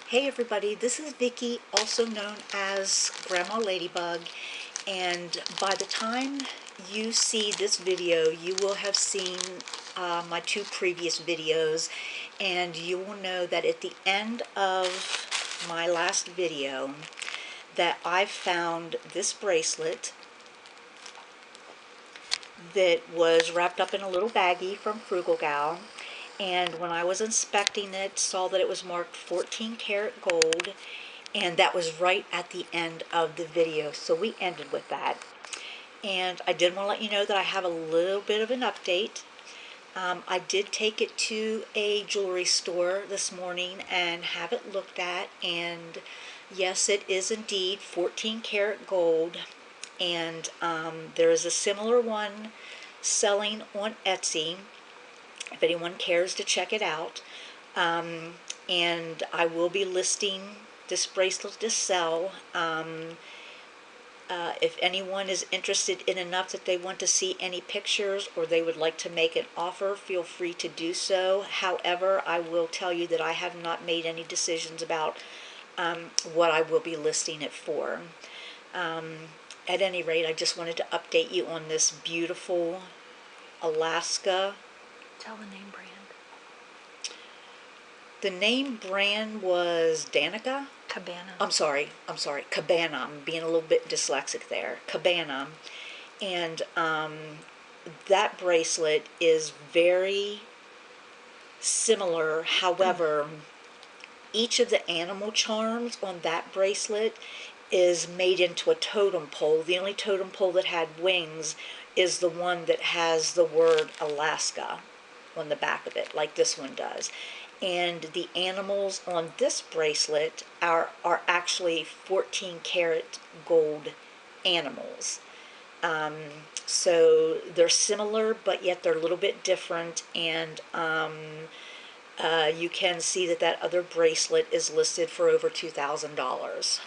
Hey everybody, this is Vicki, also known as Grandma Ladybug, and by the time you see this video, you will have seen my two previous videos, and you will know that at the end of my last video that I found this bracelet that was wrapped up in a little baggie from Frugal Gal. And when I was inspecting it, saw that it was marked 14 karat gold, and that was right at the end of the video, so we ended with that. And I did want to let you know that I have a little bit of an update. I did take it to a jewelry store this morning and have it looked at, and yes, it is indeed 14 karat gold, and there is a similar one selling on Etsy if anyone cares to check it out. And I will be listing this bracelet to sell. If anyone is interested in enough that they want to see any pictures or they would like to make an offer, feel free to do so. However, I will tell you that I have not made any decisions about what I will be listing it for. At any rate, I just wanted to update you on this beautiful Alaska. Tell the name brand. The name brand was Danica? Cabana. I'm sorry, Cabana. I'm being a little bit dyslexic there. Cabana. And that bracelet is very similar. However, each of the animal charms on that bracelet is made into a totem pole. The only totem pole that had wings is the one that has the word Alaska on the back of it, like this one does. And the animals on this bracelet are actually 14 karat gold animals. So they're similar, but yet they're a little bit different. And you can see that that other bracelet is listed for over $2,000.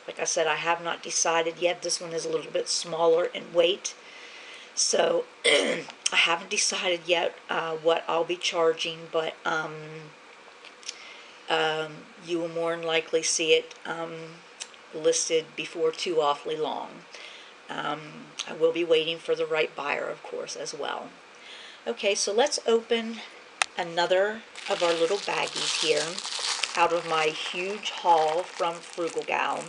Like I said, I have not decided yet. This one is a little bit smaller in weight. So I haven't decided yet what I'll be charging, but you will more than likely see it listed before too awfully long. I will be waiting for the right buyer, of course, as well. Okay, so let's open another of our little baggies here out of my huge haul from Frugal Gal.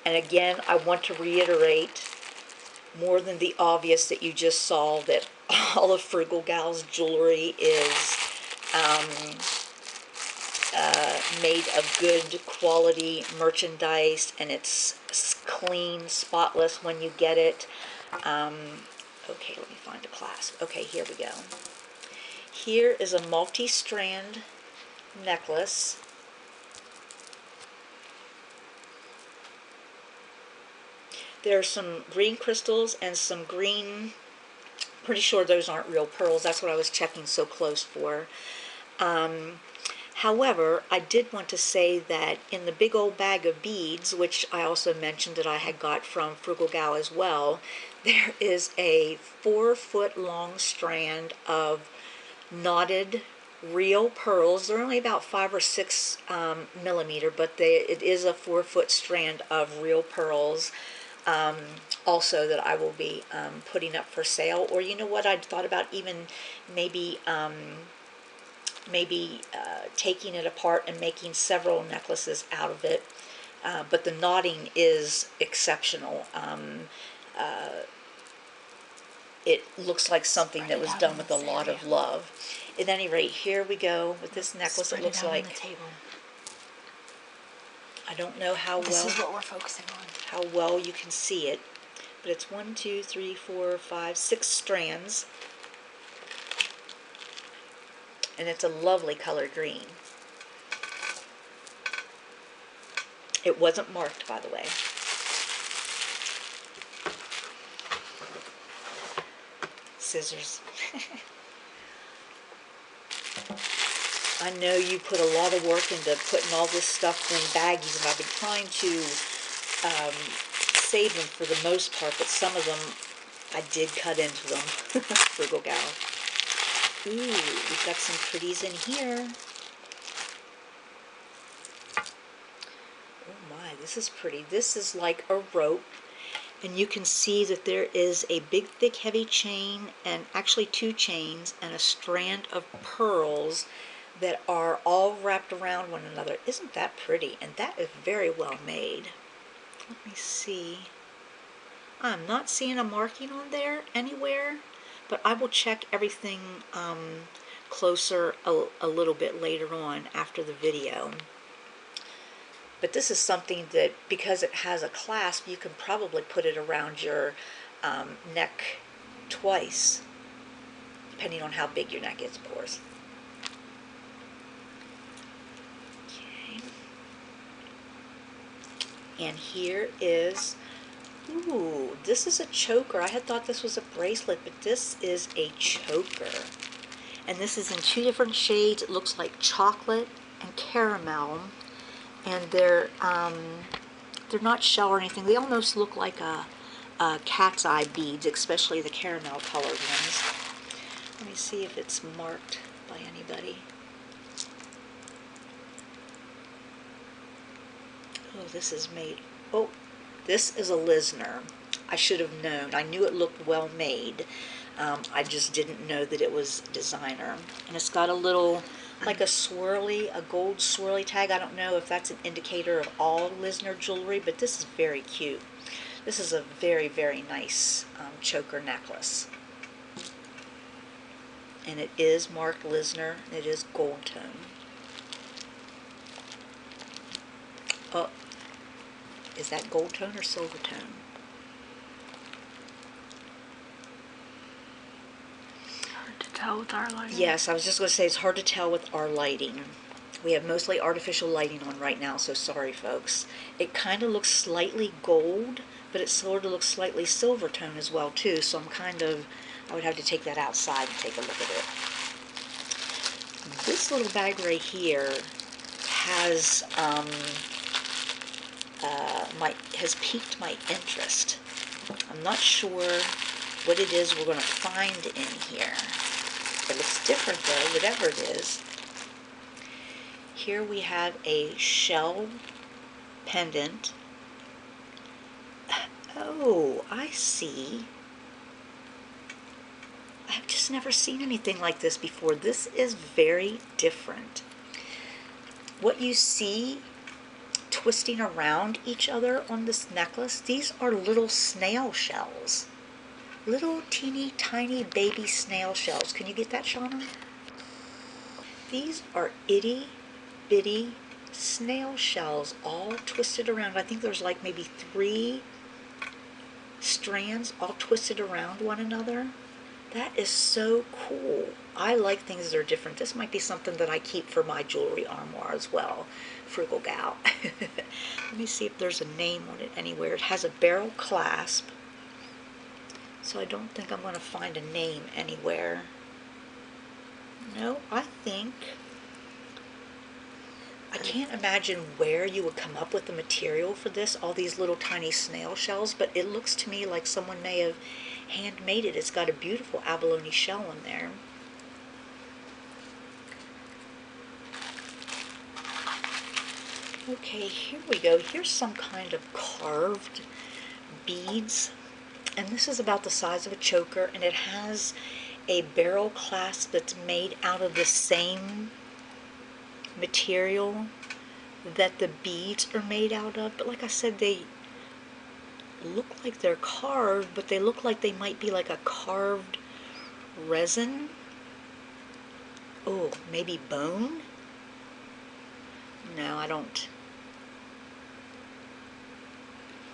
And again, I want to reiterate more than the obvious that you just saw, that all of Frugal Gal's jewelry is made of good quality merchandise, and it's clean, spotless when you get it. Okay, let me find a clasp. Okay, here we go. Here is a multi-strand necklace. There are some green crystals and some green, pretty sure those aren't real pearls. That's what I was checking so close for. However, I did want to say that in the big old bag of beads, which I also mentioned that I had got from Frugal Gal as well, there is a 4-foot long strand of knotted real pearls. They're only about 5 or 6 millimeter, but it is a 4-foot strand of real pearls. Also that I will be putting up for sale. Or you know what, I'd thought about even maybe taking it apart and making several necklaces out of it. But the knotting is exceptional. It looks like something that was done with a lot of love. At any rate, here we go with this necklace. It looks like, I don't know how well, this is what we're focusing on, how well you can see it, but it's 1, 2, 3, 4, 5, 6 strands, and it's a lovely color green. It wasn't marked, by the way. Scissors. I know you put a lot of work into putting all this stuff in baggies, and I've been trying to save them for the most part, but some of them I did cut into them. Frugal Gal. Ooh, we've got some pretties in here. this is pretty. This is like a rope, and you can see that there is a big, thick, heavy chain, and actually 2 chains, and a strand of pearls that are all wrapped around one another. Isn't that pretty? And that is very well made. Let me see. I'm not seeing a marking on there anywhere, but I will check everything closer a little bit later on after the video. But this is something that, because it has a clasp, you can probably put it around your neck twice, depending on how big your neck is, of course. Okay. And here is, ooh, this is a choker. I had thought this was a bracelet, but this is a choker. And this is in 2 different shades. It looks like chocolate and caramel. And they're not shell or anything. They almost look like a cat's eye beads, especially the caramel colored ones. Let me see if it's marked by anybody. Oh, this is made. Oh, this is a Lisner. I should have known. I knew it looked well made. I just didn't know that it was designer. And it's got a little, like a gold swirly tag. I don't know if that's an indicator of all Lisner jewelry, but this is very cute. This is a very, very nice choker necklace. And it is marked Lisner. It is gold tone. Oh, is that gold tone or silver tone? Hard to tell with our lighting. Yes, I was just going to say it's hard to tell with our lighting. We have mostly artificial lighting on right now, so sorry, folks. It kind of looks slightly gold, but it sort of looks slightly silver tone as well, too, so I would have to take that outside and take a look at it. This little bag right here has piqued my interest. I'm not sure what it is we're going to find in here. It looks different though, whatever it is. Here we have a shell pendant. Oh, I see. I've just never seen anything like this before. This is very different. What you see twisting around each other on this necklace, these are little snail shells. Little teeny tiny baby snail shells. Can you get that, Shauna? These are itty bitty snail shells all twisted around. I think there's like maybe 3 strands all twisted around one another. That is so cool. I like things that are different. This might be something that I keep for my jewelry armoire as well. Frugal Gal. Let me see if there's a name on it anywhere. It has a barrel clasp, so I don't think I'm going to find a name anywhere. No, I can't imagine where you would come up with the material for this, all these little tiny snail shells, but it looks to me like someone may have handmade it. It's got a beautiful abalone shell in there. Okay, here we go. Here's some kind of carved beads, and this is about the size of a choker, and it has a barrel clasp that's made out of the same material that the beads are made out of. But like I said, they look like they're carved, but they look like they might be like a carved resin. Oh, maybe bone? No, I don't.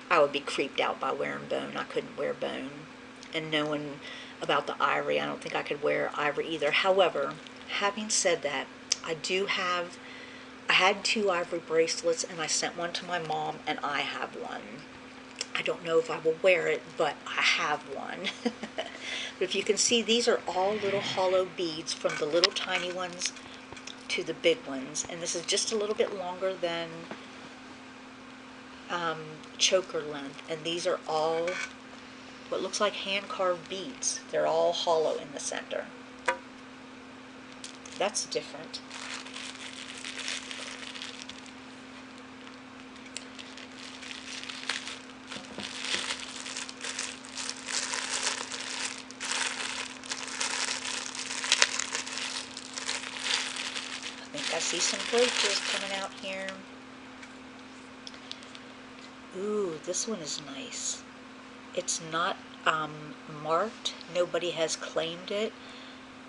I would be creeped out by wearing bone. I couldn't wear bone. And knowing about the ivory, I don't think I could wear ivory either. However, having said that, I had 2 ivory bracelets, and I sent one to my mom, and I have one. I don't know if I will wear it, but I have one. But if you can see, these are all little hollow beads, from the little tiny ones to the big ones. And this is just a little bit longer than choker length. And these are all what looks like hand-carved beads. They're all hollow in the center. That's different. I see some brooches coming out here. Ooh, this one is nice. It's not marked. Nobody has claimed it.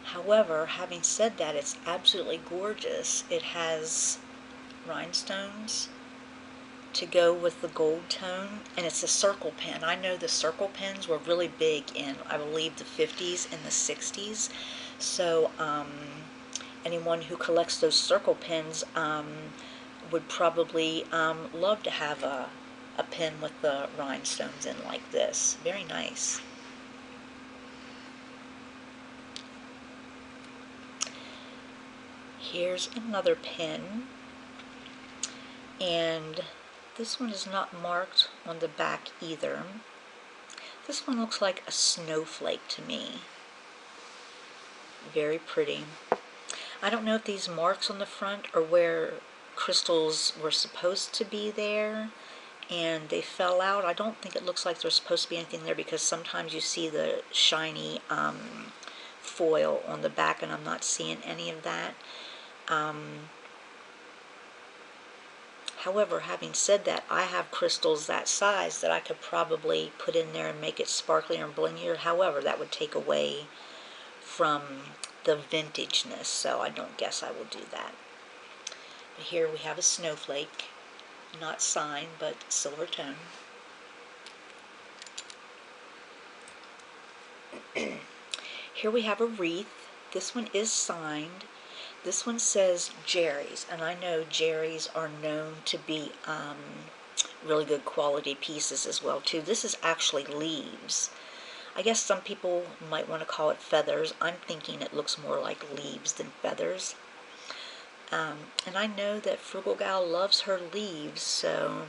However, having said that, it's absolutely gorgeous. It has rhinestones to go with the gold tone, and it's a circle pen. I know the circle pens were really big in, I believe, the 50s and the 60s. So anyone who collects those circle pens would probably love to have a pen with the rhinestones in like this. Very nice. Here's another pen, and this one is not marked on the back either. This one looks like a snowflake to me. Very pretty. I don't know if these marks on the front are where crystals were supposed to be there and they fell out. I don't think it looks like there's supposed to be anything there, because sometimes you see the shiny foil on the back, and I'm not seeing any of that. However, having said that, I have crystals that size that I could probably put in there and make it sparklier and blingier. However, that would take away from the vintageness, so I don't guess I will do that. But here we have a snowflake, not signed, but silver tone. Here we have a wreath. This one is signed. This one says Jerry's, and I know Jerry's are known to be really good quality pieces as well too. This is actually leaves. I guess some people might want to call it feathers. I'm thinking it looks more like leaves than feathers. And I know that Frugal Gal loves her leaves, so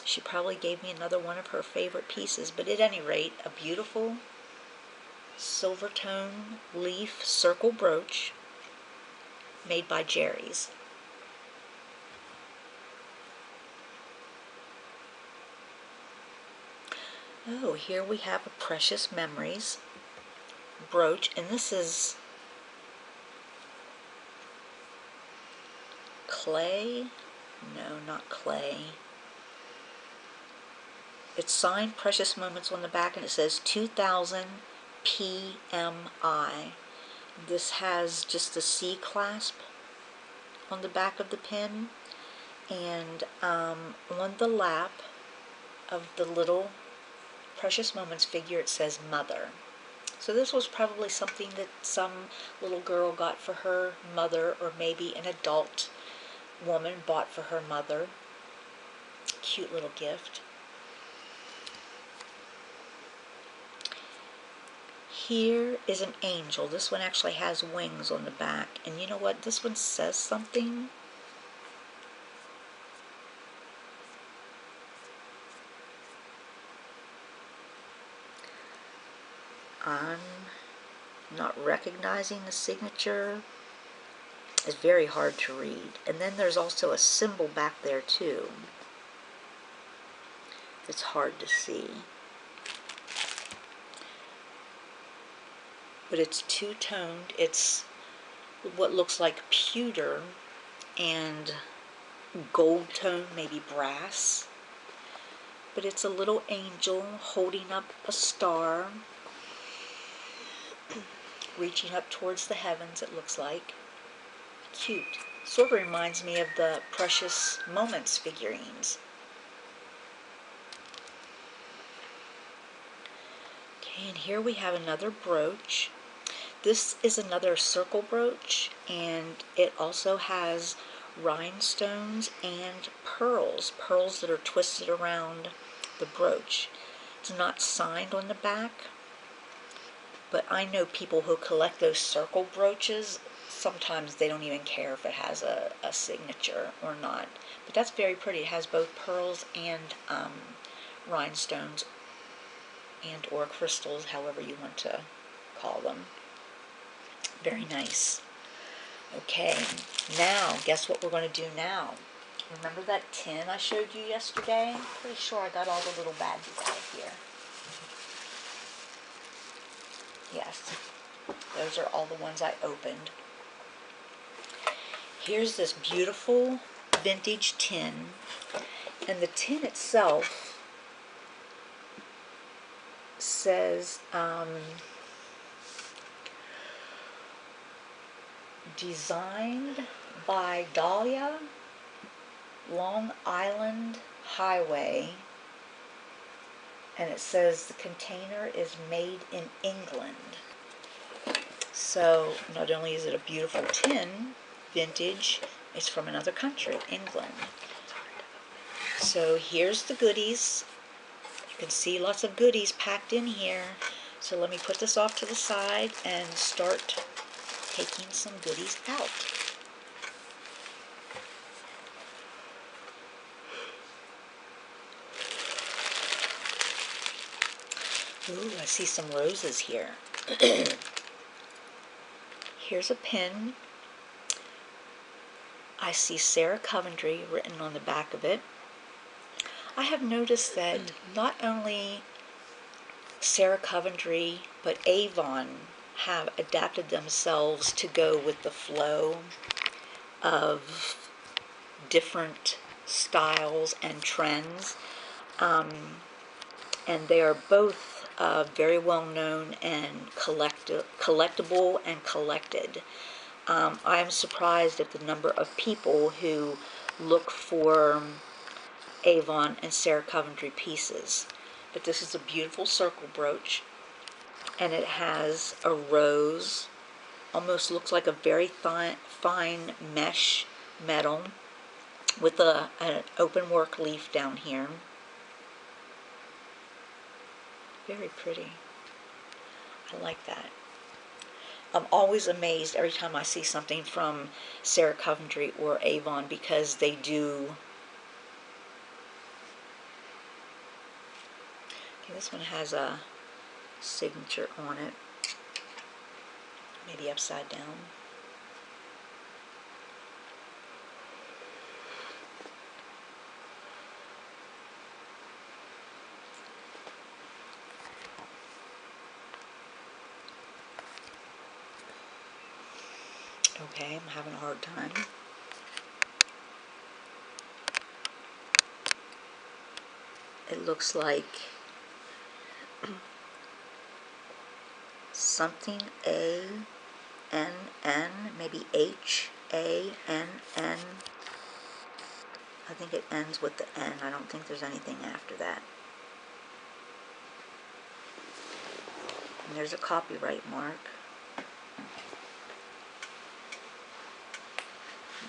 she probably gave me another one of her favorite pieces. But at any rate, a beautiful silver tone leaf circle brooch made by Jerry's. Oh, here we have a Precious Memories brooch, and this is clay? No, not clay. It's signed Precious Moments on the back, and it says 2000 PMI. This has just a C clasp on the back of the pen, and on the lap of the little Precious Moments figure it says Mother. So this was probably something that some little girl got for her mother, or maybe an adult woman bought for her mother. Cute little gift. Here is an angel. This one actually has wings on the back. And you know what? This one says something. I'm not recognizing the signature. It's very hard to read. And then there's also a symbol back there too. It's hard to see. But it's two-toned. It's what looks like pewter and gold tone, maybe brass. But it's a little angel holding up a star, reaching up towards the heavens, it looks like. Cute. Sort of reminds me of the Precious Moments figurines. Okay, and here we have another brooch. This is another circle brooch, and it also has rhinestones and pearls that are twisted around the brooch. It's not signed on the back, but I know people who collect those circle brooches, sometimes they don't even care if it has a signature or not. But that's very pretty. It has both pearls and rhinestones and or crystals, however you want to call them. Very nice. Okay, now, guess what we're going to do now? Remember that tin I showed you yesterday? I'm pretty sure I got all the little badges out of here. Yes, those are all the ones I opened. Here's this beautiful vintage tin, and the tin itself says designed by Dahlia, Long Island Highway, and it says the container is made in England. So not only is it a beautiful tin, vintage, it's from another country, England. So here's the goodies. You can see lots of goodies packed in here. So let me put this off to the side and start taking some goodies out. Ooh, I see some roses here. Here's a pin. I see Sarah Coventry written on the back of it. I have noticed that not only Sarah Coventry, but Avon have adapted themselves to go with the flow of different styles and trends. And they are both very well known and collectible and collected. I am surprised at the number of people who look for Avon and Sarah Coventry pieces. But this is a beautiful circle brooch, and it has a rose, almost looks like a very fine mesh metal with an open work leaf down here. Very pretty. I like that. I'm always amazed every time I see something from Sarah Coventry or Avon, because they do. Okay, this one has a signature on it, maybe upside down. Okay, I'm having a hard time. It looks like something A-N-N, maybe H-A-N-N. I think it ends with the N. I don't think there's anything after that. And there's a copyright mark.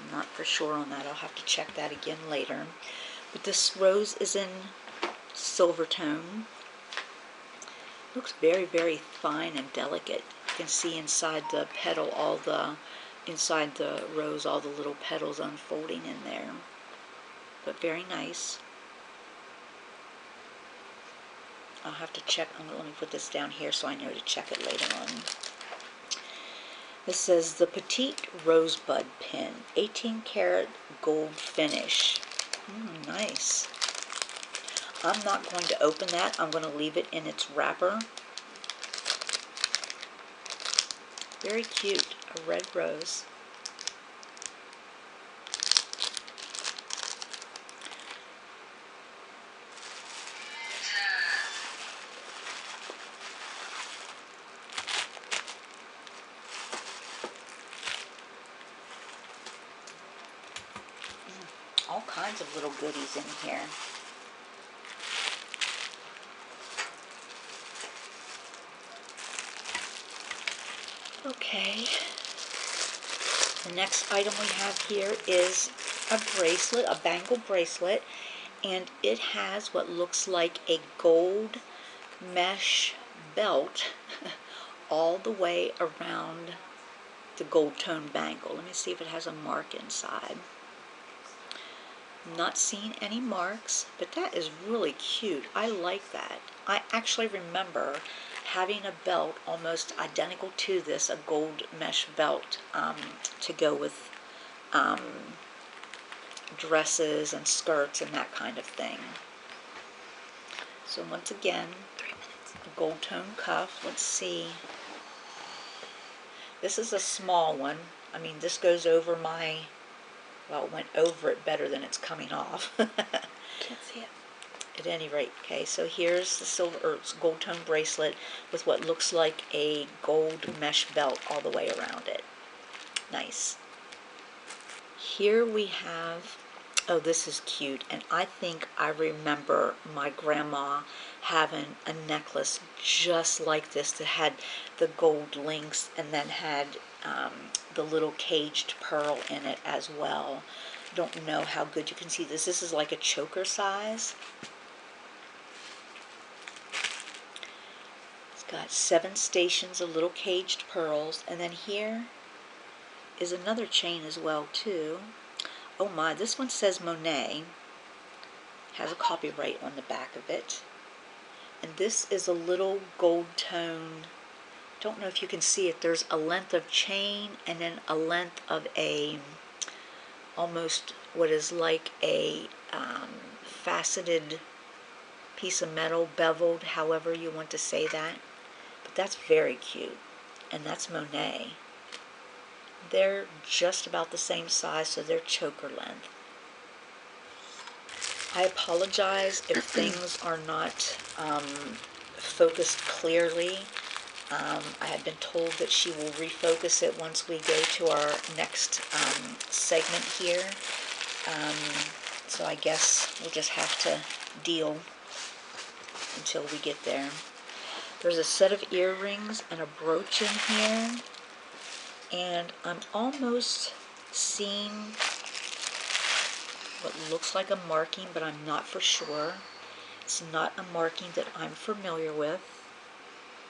I'm not for sure on that. I'll have to check that again later. But this rose is in silver tone. Looks very, very fine and delicate. You can see inside the petal, inside the rose, all the little petals unfolding in there. But very nice. I'll have to check. Let me put this down here so I know to check it later on. This says the Petite Rosebud Pin, 18 karat gold finish. Nice. I'm not going to open that. I'm going to leave it in its wrapper. Very cute. A red rose. All kinds of little goodies in here. Okay. The next item we have here is a bracelet, a bangle bracelet, and it has what looks like a gold mesh belt all the way around the gold tone bangle. Let me see if it has a mark inside. I'm not seeing any marks, but that is really cute. I like that. I actually remember having a belt almost identical to this, a gold mesh belt, to go with dresses and skirts and that kind of thing. So once again, a gold tone cuff. Let's see. This is a small one. I mean, this goes over my Well, it went over it better than it's coming off. Can't see it. At any rate, okay, so here's the silver or gold tone bracelet with what looks like a gold mesh belt all the way around it. Nice. Here we have, oh, this is cute, and I think I remember my grandma having a necklace just like this that had the gold links and then had the little caged pearl in it as well. Don't know how good you can see this. This is like a choker size. It's got 7 stations of little caged pearls, and then here is another chain as well too. Oh my, this one says Monet. Has a copyright on the back of it. And this is a little gold tone. Don't know if you can see it. There's a length of chain and then a length of a almost what is like a faceted piece of metal, beveled, however you want to say that. But that's very cute. And that's Monet. They're just about the same size, so they're choker length. I apologize if things are not focused clearly. I have been told that she will refocus it once we go to our next segment here. So I guess we'll just have to deal until we get there. There's a set of earrings and a brooch in here. And I'm almost seeing what looks like a marking, but I'm not for sure. It's not a marking that I'm familiar with.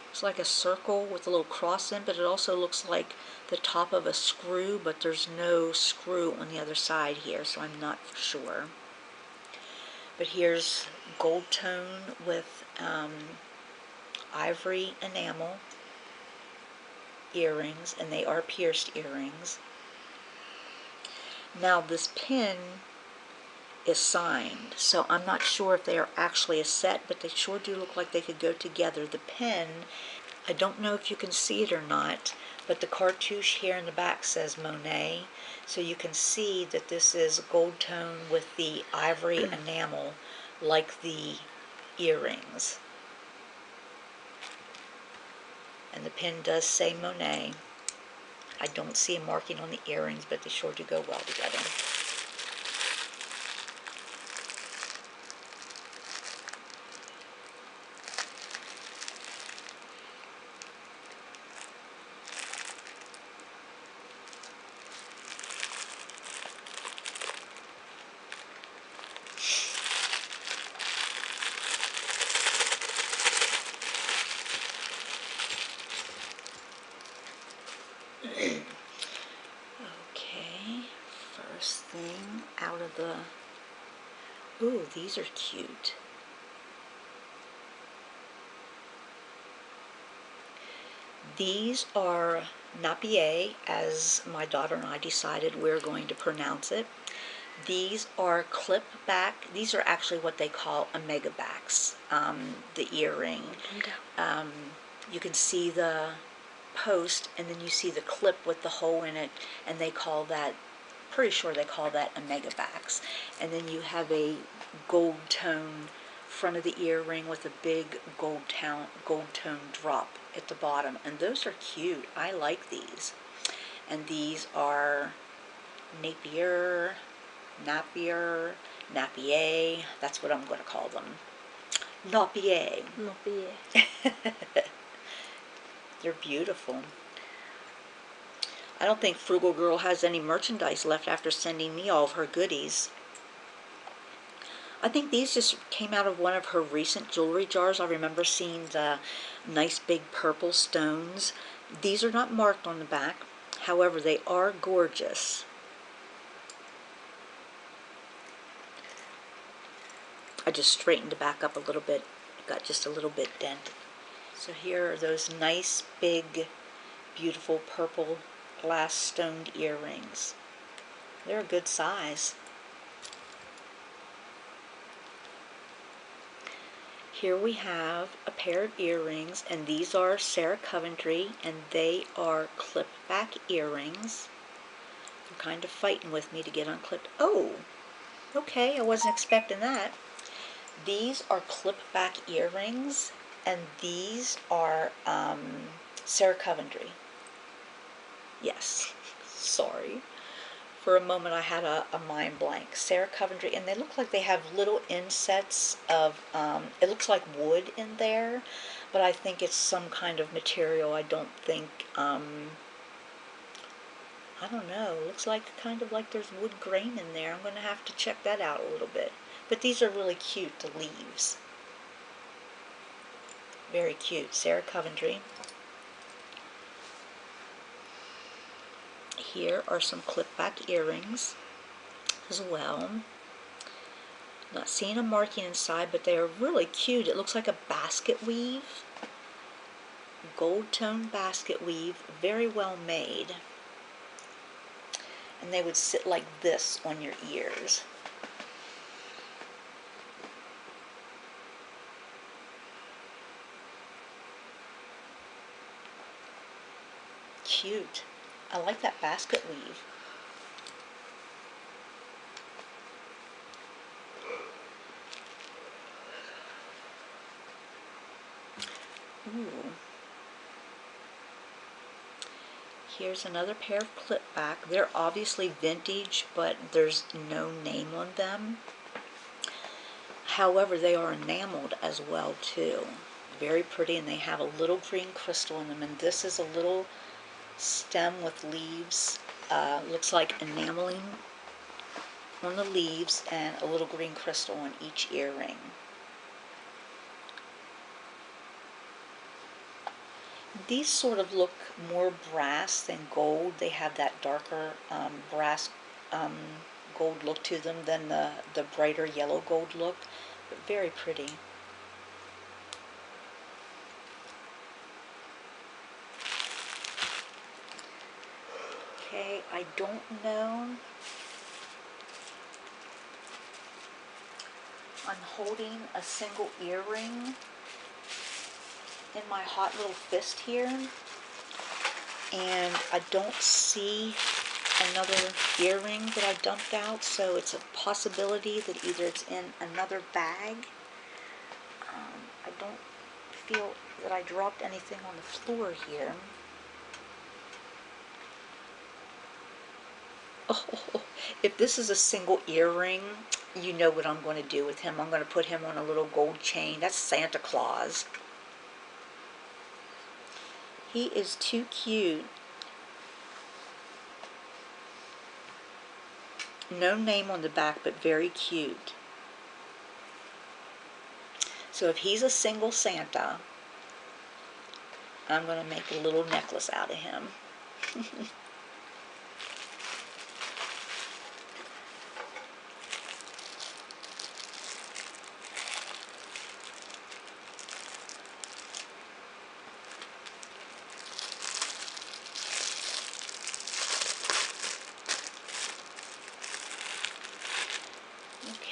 It's like a circle with a little cross in, but it also looks like the top of a screw, but there's no screw on the other side here, so I'm not for sure. But here's gold tone with ivory enamel earrings, and they are pierced earrings. Now this pin is signed, so I'm not sure if they are actually a set, but they sure do look like they could go together. The pin, I don't know if you can see it or not, but the cartouche here in the back says Monet, so you can see that this is gold tone with the ivory enamel like the earrings. And the pin does say Monet. I don't see a marking on the earrings, but they sure do go well together. Okay, first thing out of the... Ooh, these are cute. These are Napier, as my daughter and I decided we're going to pronounce it. These are clip back. These are actually what they call omega backs, the earring. You can see the post, and then you see the clip with the hole in it, and they call that, pretty sure they call that omega backs. And then you have a gold tone front of the earring with a big gold tone drop at the bottom, and those are cute. I like these. And these are Napier, Napier, that's what I'm going to call them. Napier. They're beautiful. I don't think Frugal Girl has any merchandise left after sending me all of her goodies. I think these just came out of one of her recent jewelry jars. I remember seeing the nice big purple stones. These are not marked on the back. However, they are gorgeous. I just straightened the back up a little bit. Got just a little bit dented. So here are those nice, big, beautiful purple glass stoned earrings. They're a good size. Here we have a pair of earrings, and these are Sarah Coventry, and they are clip back earrings. They're kind of fighting with me to get unclipped. Oh, okay, I wasn't expecting that. These are clip back earrings, and these are Sarah Coventry. Yes, sorry. For a moment I had a mind blank. Sarah Coventry, and they look like they have little insets of, it looks like wood in there, but I think it's some kind of material. I don't think, I don't know, it looks like kind of like there's wood grain in there. I'm going to have to check that out a little bit. But these are really cute, the leaves. Very cute. Sarah Coventry. Here are some clip back earrings as well. Not seeing a marking inside, but they are really cute. It looks like a basket weave. Gold tone basket weave. Very well made. And they would sit like this on your ears. Cute. I like that basket weave. Ooh. Here's another pair of clip back. They're obviously vintage, but there's no name on them. However, they are enameled as well too. Very pretty, and they have a little green crystal in them. And this is a little stem with leaves. Looks like enameling on the leaves and a little green crystal on each earring. These sort of look more brass than gold. They have that darker brass gold look to them than the brighter yellow gold look, but very pretty. Okay, I don't know. I'm holding a single earring in my hot little fist here, and I don't see another earring that I dumped out, so it's a possibility that either it's in another bag. I don't feel that I dropped anything on the floor here. Oh, if this is a single earring, you know what I'm going to do with him. I'm going to put him on a little gold chain. That's Santa Claus. He is too cute. No name on the back, but very cute. So if he's a single Santa, I'm going to make a little necklace out of him.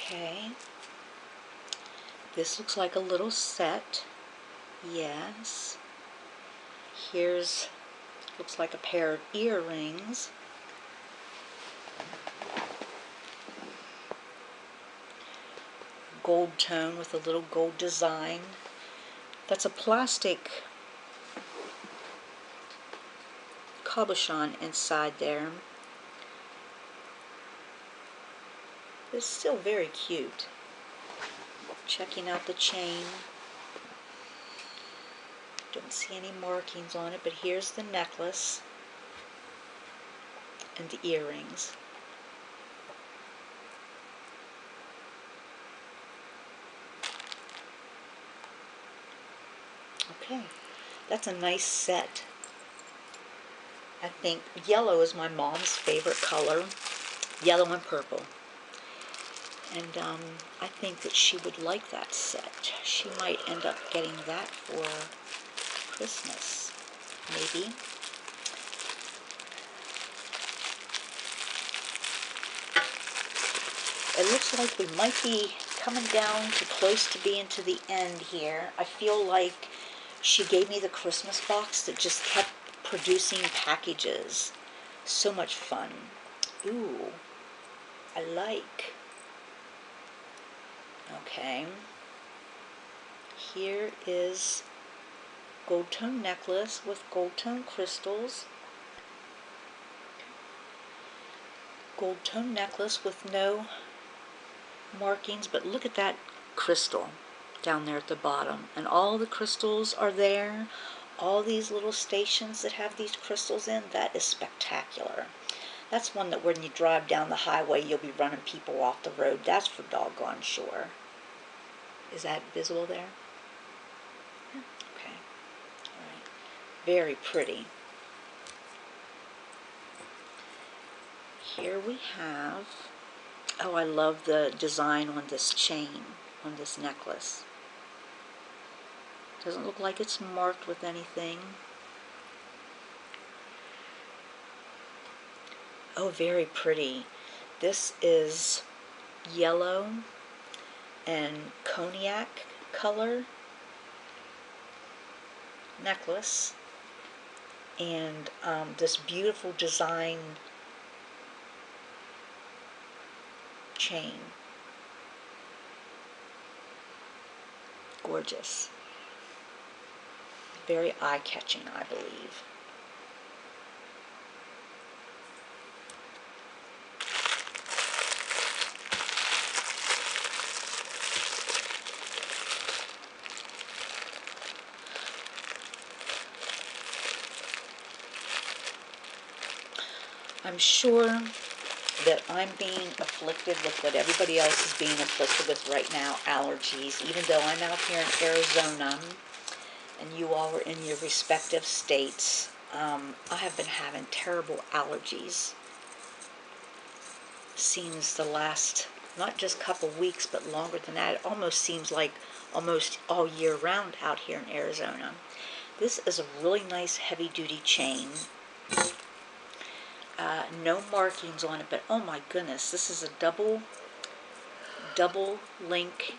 Okay. This looks like a little set. Yes. Here's, looks like a pair of earrings. Gold tone with a little gold design. That's a plastic cabochon inside there. It's still very cute. Checking out the chain. Don't see any markings on it, but here's the necklace and the earrings. Okay, that's a nice set. I think yellow is my mom's favorite color, yellow and purple. And I think that she would like that set. She might end up getting that for Christmas, maybe. It looks like we might be coming down to close to being to the end here. I feel like she gave me the Christmas box that just kept producing packages. So much fun. Ooh, I like. Okay. Here is gold tone necklace with gold tone crystals. Gold tone necklace with no markings, but look at that crystal down there at the bottom. And all the crystals are there. All these little stations that have these crystals in, that is spectacular. That's one that when you drive down the highway, you'll be running people off the road. That's for doggone sure. Is that visible there? Okay. All right. Very pretty. Here we have, oh, I love the design on this chain, on this necklace. Doesn't look like it's marked with anything. Oh, very pretty. This is yellow and cognac color necklace, and this beautiful design chain. Gorgeous. Very eye-catching, I believe. I'm sure that I'm being afflicted with what everybody else is being afflicted with right now, allergies, even though I'm out here in Arizona and you all are in your respective states. I have been having terrible allergies. Seems the last, not just couple weeks, but longer than that. It almost seems like almost all year round out here in Arizona. This is a really nice heavy-duty chain. No markings on it, but oh my goodness, this is a double link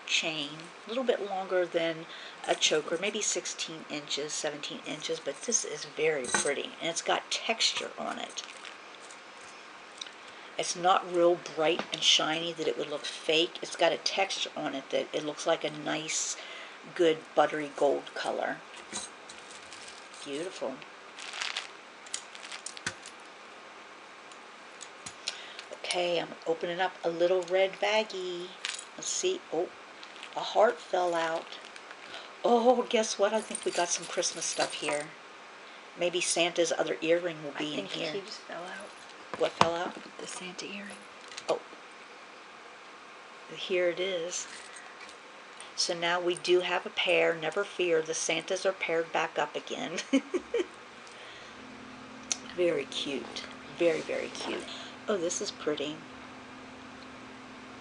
chain, a little bit longer than a choker, maybe 16 inches, 17 inches, but this is very pretty, and it's got texture on it. It's not real bright and shiny that it would look fake. It's got a texture on it that it looks like a nice, good buttery gold color. Beautiful. Okay, I'm opening up a little red baggie. Let's see. Oh, a heart fell out. Oh, guess what? I think we got some Christmas stuff here. Maybe Santa's other earring will be in here. I think he just fell out. What fell out? The Santa earring. Oh, here it is. So now we do have a pair. Never fear, the Santas are paired back up again. Very cute. Very, very cute. Oh, this is pretty.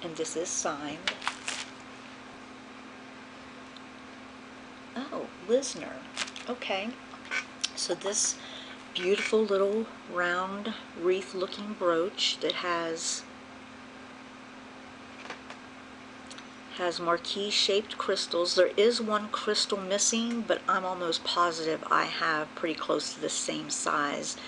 And this is signed. Oh, Lisner. Okay. So this beautiful little round wreath looking brooch that has marquise shaped crystals. There is one crystal missing, but I'm almost positive I have pretty close to the same size.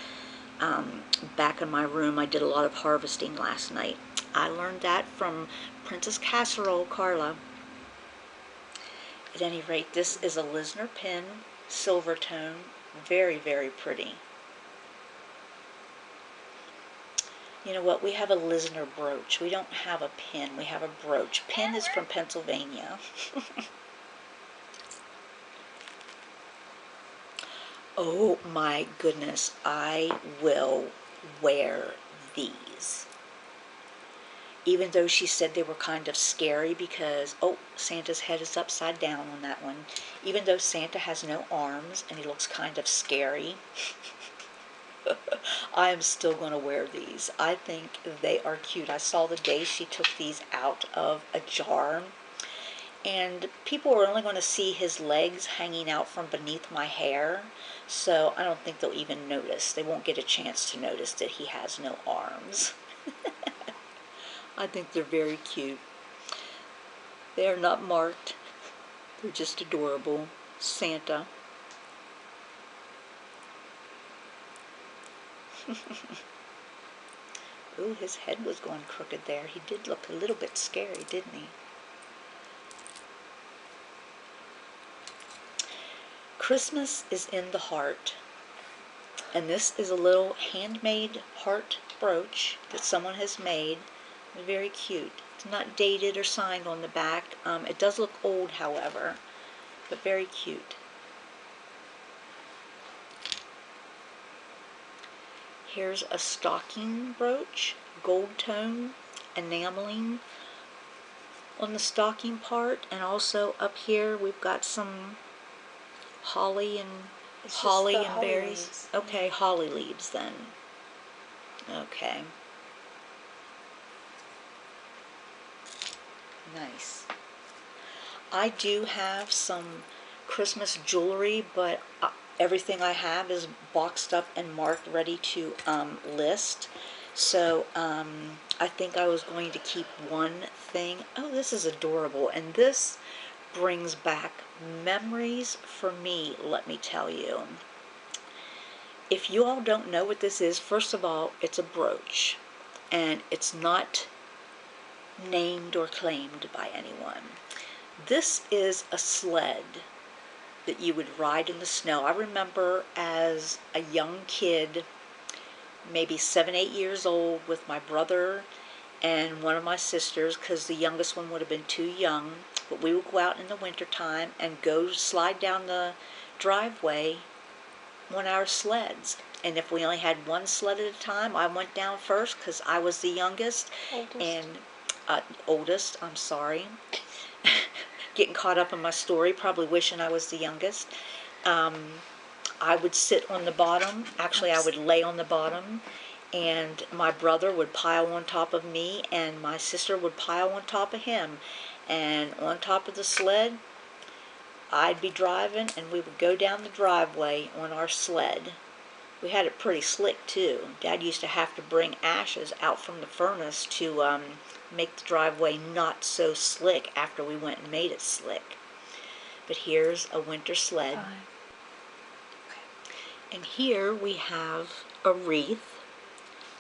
Back in my room, I did a lot of harvesting last night. I learned that from Princess Casserole Carla. At any rate, this is a Lisner pin, silver tone, very, very pretty. You know what, we have a Lisner brooch. We don't have a pin, we have a brooch. Pin is from Pennsylvania. Oh my goodness, I will wear these. Even though she said they were kind of scary because, oh, Santa's head is upside down on that one. Even though Santa has no arms and he looks kind of scary, I am still going to wear these. I think they are cute. I saw the day she took these out of a jar, and people are only going to see his legs hanging out from beneath my hair, so I don't think they'll even notice. They won't get a chance to notice that he has no arms. I think they're very cute. They are not marked. They're just adorable. Santa. Ooh, his head was going crooked there. He did look a little bit scary, didn't he? Christmas is in the heart. And this is a little handmade heart brooch that someone has made. It's very cute. It's not dated or signed on the back. It does look old, however, but very cute. Here's a stocking brooch, gold tone, enameling on the stocking part, and also up here we've got some holly and berries. Leaves. Okay, holly leaves then. Okay. Nice. I do have some Christmas jewelry, but everything I have is boxed up and marked ready to list. So I think I was going to keep one thing. Oh, this is adorable, and this brings back memories for me, let me tell you. If you all don't know what this is, first of all, it's a brooch, and it's not named or claimed by anyone. This is a sled that you would ride in the snow. I remember as a young kid, maybe 7, 8 years old, with my brother and one of my sisters, because the youngest one would have been too young, but we would go out in the wintertime and go slide down the driveway on our sleds. And if we only had one sled at a time, I went down first because I was the youngest. Oldest, I'm sorry. Getting caught up in my story, probably wishing I was the youngest. I would sit on the bottom. Actually, I would lay on the bottom, and my brother would pile on top of me, and my sister would pile on top of him. And on top of the sled, I'd be driving, and we would go down the driveway on our sled. We had it pretty slick, too. Dad used to have to bring ashes out from the furnace to make the driveway not so slick after we went and made it slick. But here's a winter sled. And here we have a wreath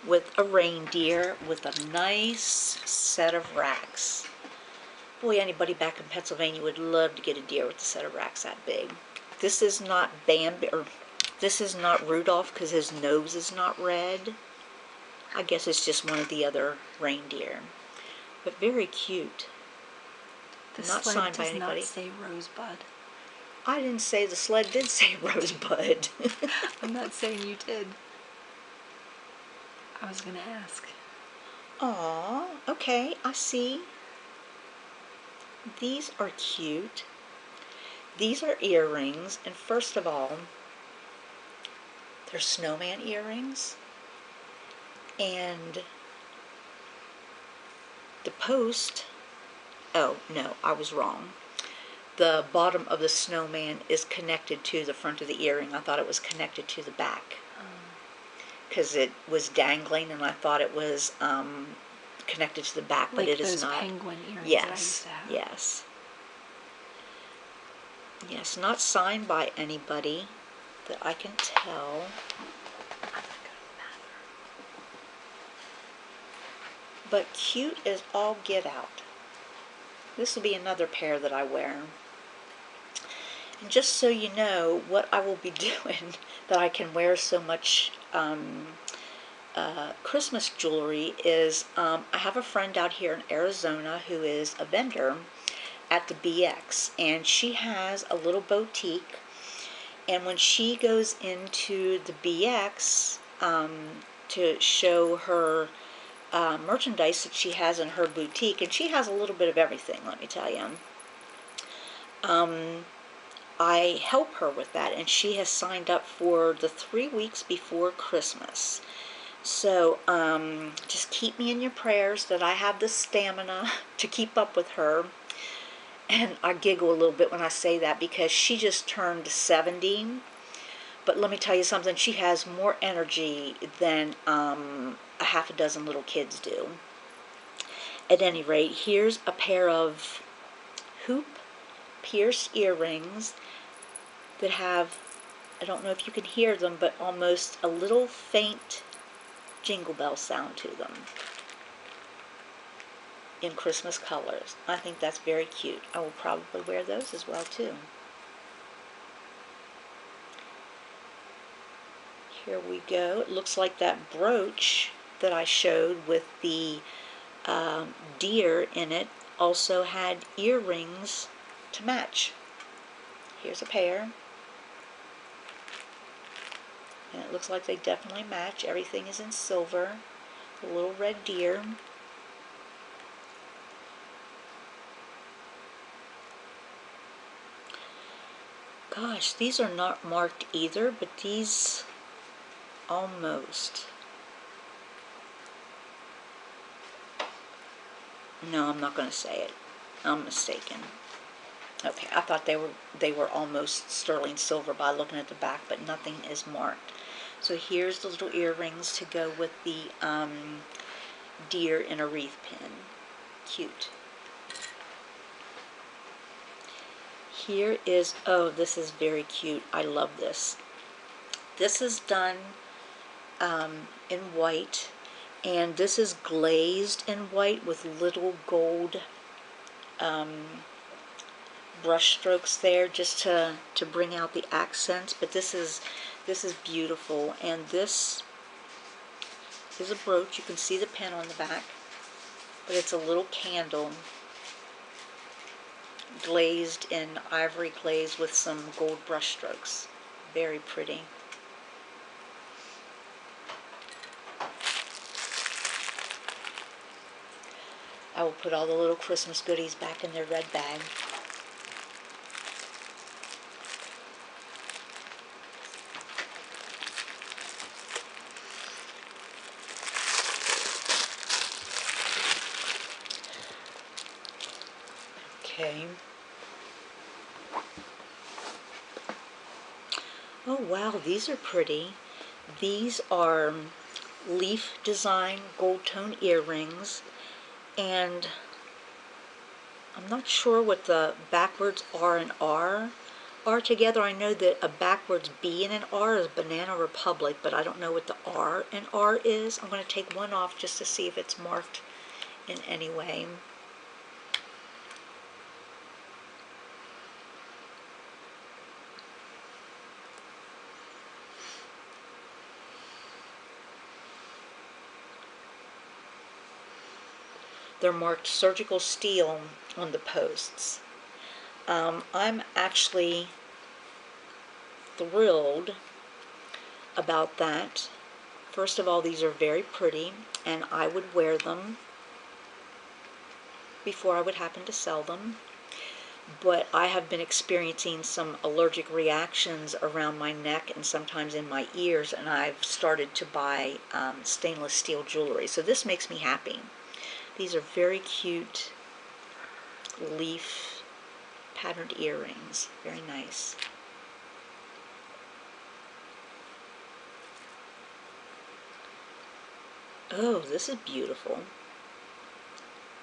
with a reindeer with a nice set of racks. Boy, anybody back in Pennsylvania would love to get a deer with a set of racks that big. This is not Bambi, or this is not Rudolph because his nose is not red. I guess it's just one of the other reindeer. But very cute. The Not sled signed by does anybody. not say Rosebud. I didn't say the sled did say Rosebud. I'm not saying you did. I was going to ask. Aw, okay, I see. These are cute. These are earrings, and first of all, they're snowman earrings. And the post, oh no, I was wrong. The bottom of the snowman is connected to the front of the earring. I thought it was connected to the back because it was dangling, and I thought it was connected to the back, but like it is those not. penguin earrings Yes, that I used to have. yes. Yes, not signed by anybody that I can tell. But cute as all get out. This will be another pair that I wear. And just so you know what I will be doing that I can wear so much Christmas jewelry is I have a friend out here in Arizona who is a vendor at the BX, and she has a little boutique, and when she goes into the BX to show her merchandise that she has in her boutique, and she has a little bit of everything, let me tell you. I help her with that, and she has signed up for the 3 weeks before Christmas. So just keep me in your prayers that I have the stamina to keep up with her. And I giggle a little bit when I say that because she just turned 70. But let me tell you something, she has more energy than a half a dozen little kids do. At any rate, here's a pair of hoop pierced earrings that have, I don't know if you can hear them, but almost a little faint jingle bell sound to them in Christmas colors. I think that's very cute. I will probably wear those as well too. Here we go. It looks like that brooch that I showed with the deer in it also had earrings to match. Here's a pair. And it looks like they definitely match. Everything is in silver. The little red deer. Gosh, these are not marked either, but these almost. No, I'm not going to say it. I'm mistaken. Okay, I thought they were almost sterling silver by looking at the back, but nothing is marked. So here's the little earrings to go with the deer in a wreath pin. Cute. Here is, oh, this is very cute. I love this. This is done in white, and this is glazed in white with little gold brush strokes there just to bring out the accents. But this is beautiful, and this is a brooch. You can see the pin on the back, but it's a little candle glazed in ivory glaze with some gold brush strokes. Very pretty. I will put all the little Christmas goodies back in their red bag. Okay. Oh wow, these are pretty. These are leaf design gold tone earrings, and I'm not sure what the backwards R and R are together. I know that a backwards B and an R is Banana Republic, but I don't know what the R and R is. I'm going to take one off just to see if it's marked in any way. They're marked surgical steel on the posts. I'm actually thrilled about that. First of all, these are very pretty, and I would wear them before I would happen to sell them. But I have been experiencing some allergic reactions around my neck and sometimes in my ears, and I've started to buy stainless steel jewelry. So this makes me happy. These are very cute leaf patterned earrings. Very nice. Oh, this is beautiful.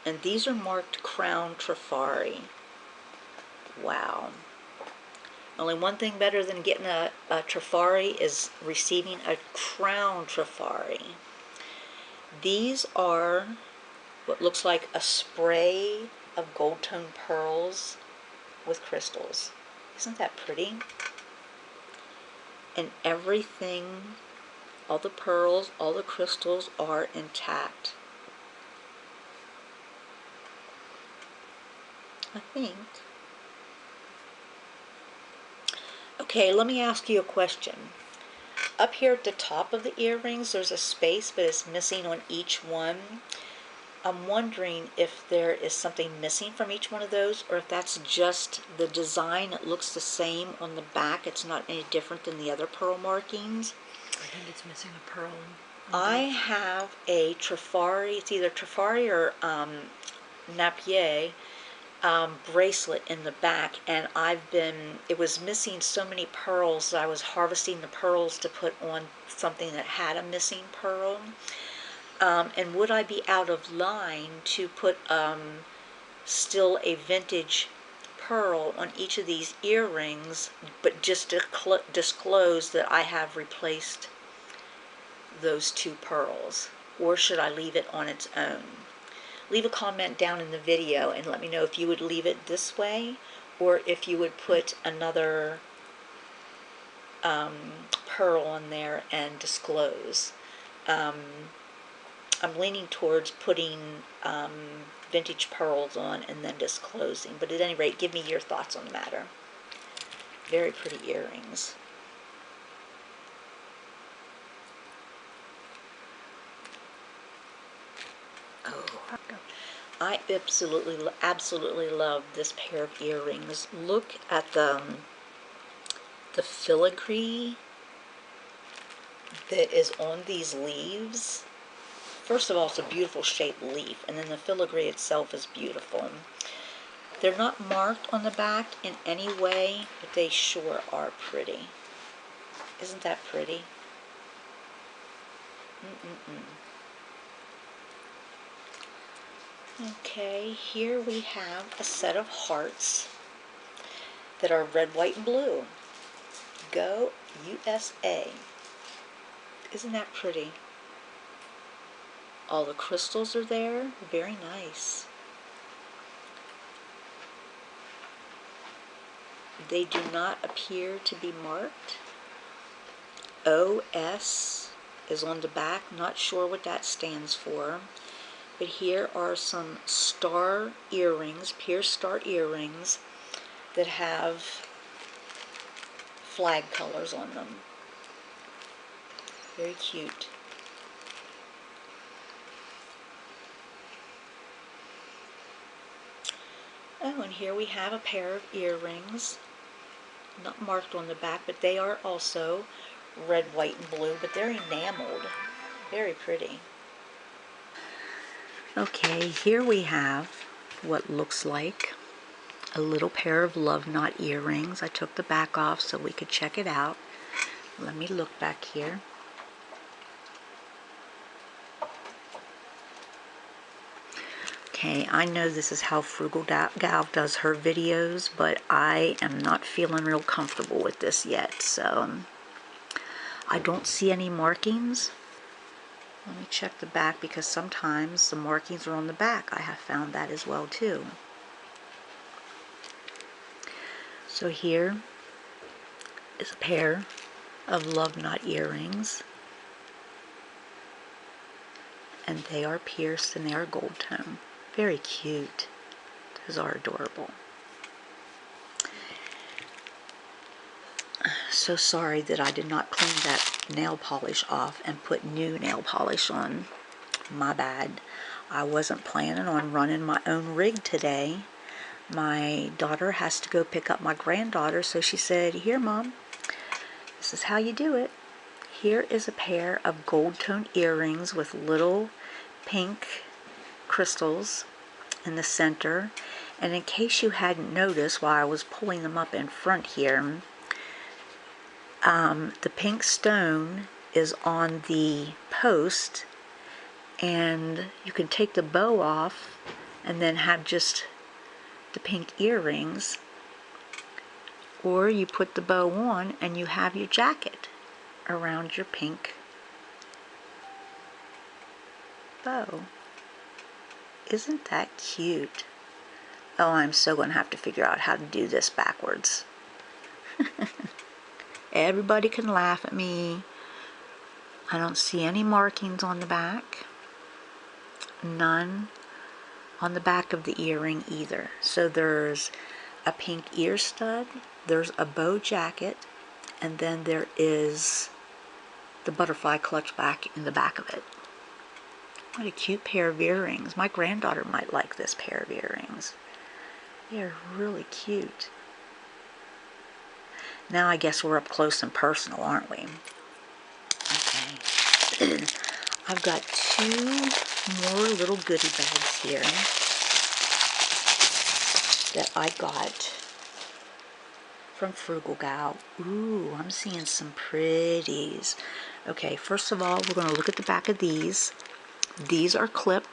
And these are marked Crown Trifari. Wow. Only one thing better than getting a Trifari is receiving a Crown Trifari. These are what looks like a spray of gold tone pearls with crystals. Isn't that pretty? And everything, all the pearls, all the crystals are intact. I think. Okay, let me ask you a question. Up here at the top of the earrings, there's a space, but it's missing on each one. I'm wondering if there is something missing from each one of those, or if that's just the design. It looks the same on the back. It's not any different than the other pearl markings. I think it's missing a pearl. I have a Trifari, it's either Trifari or Napier bracelet in the back, and it was missing so many pearls that I was harvesting the pearls to put on something that had a missing pearl. And would I be out of line to put still a vintage pearl on each of these earrings, but just to disclose that I have replaced those two pearls, or should I leave it on its own? Leave a comment down in the video and let me know if you would leave it this way or if you would put another pearl on there and disclose. I'm leaning towards putting vintage pearls on and then disclosing, but at any rate, give me your thoughts on the matter. Very pretty earrings. Oh, I absolutely love this pair of earrings. Look at the filigree that is on these leaves. First of all, it's a beautiful shaped leaf, and then the filigree itself is beautiful. They're not marked on the back in any way, but they sure are pretty. Isn't that pretty? Okay, here we have a set of hearts that are red, white, and blue. Go USA. Isn't that pretty? All the crystals are there. Very nice. They do not appear to be marked. OS is on the back. Not sure what that stands for. But here are some star earrings, pierced star earrings, that have flag colors on them. Very cute. Oh, and here we have a pair of earrings, not marked on the back, but they are also red, white, and blue, but they're enameled. Very pretty. Okay, here we have what looks like a little pair of love knot earrings. I took the back off so we could check it out. Let me look back here. Okay, I know this is how Frugal Gal does her videos, but I am not feeling real comfortable with this yet, so I don't see any markings. Let me check the back because sometimes the markings are on the back. I have found that as well too. So here is a pair of love knot earrings, and they are pierced and they are gold tone. Very cute. Those are adorable. So sorry that I did not clean that nail polish off and put new nail polish on. My bad. I wasn't planning on running my own rig today. My daughter has to go pick up my granddaughter, so she said, "Here, Mom, this is how you do it." Here is a pair of gold tone earrings with little pink crystals in the center. And in case you hadn't noticed while I was pulling them up in front here, the pink stone is on the post, and you can take the bow off and then have just the pink earrings, or you put the bow on and you have your jacket around your pink bow. Isn't that cute? Oh, I'm so going to have to figure out how to do this backwards. Everybody can laugh at me. I don't see any markings on the back. None on the back of the earring either. So there's a pink ear stud, there's a bow jacket, and then there is the butterfly clutch back in the back of it. What a cute pair of earrings. My granddaughter might like this pair of earrings. They're really cute. Now I guess we're up close and personal, aren't we? Okay. I've got two more little goodie bags here that I got from Frugal Gal. Ooh, I'm seeing some pretties. Okay, first of all, we're going to look at the back of these. These are clip.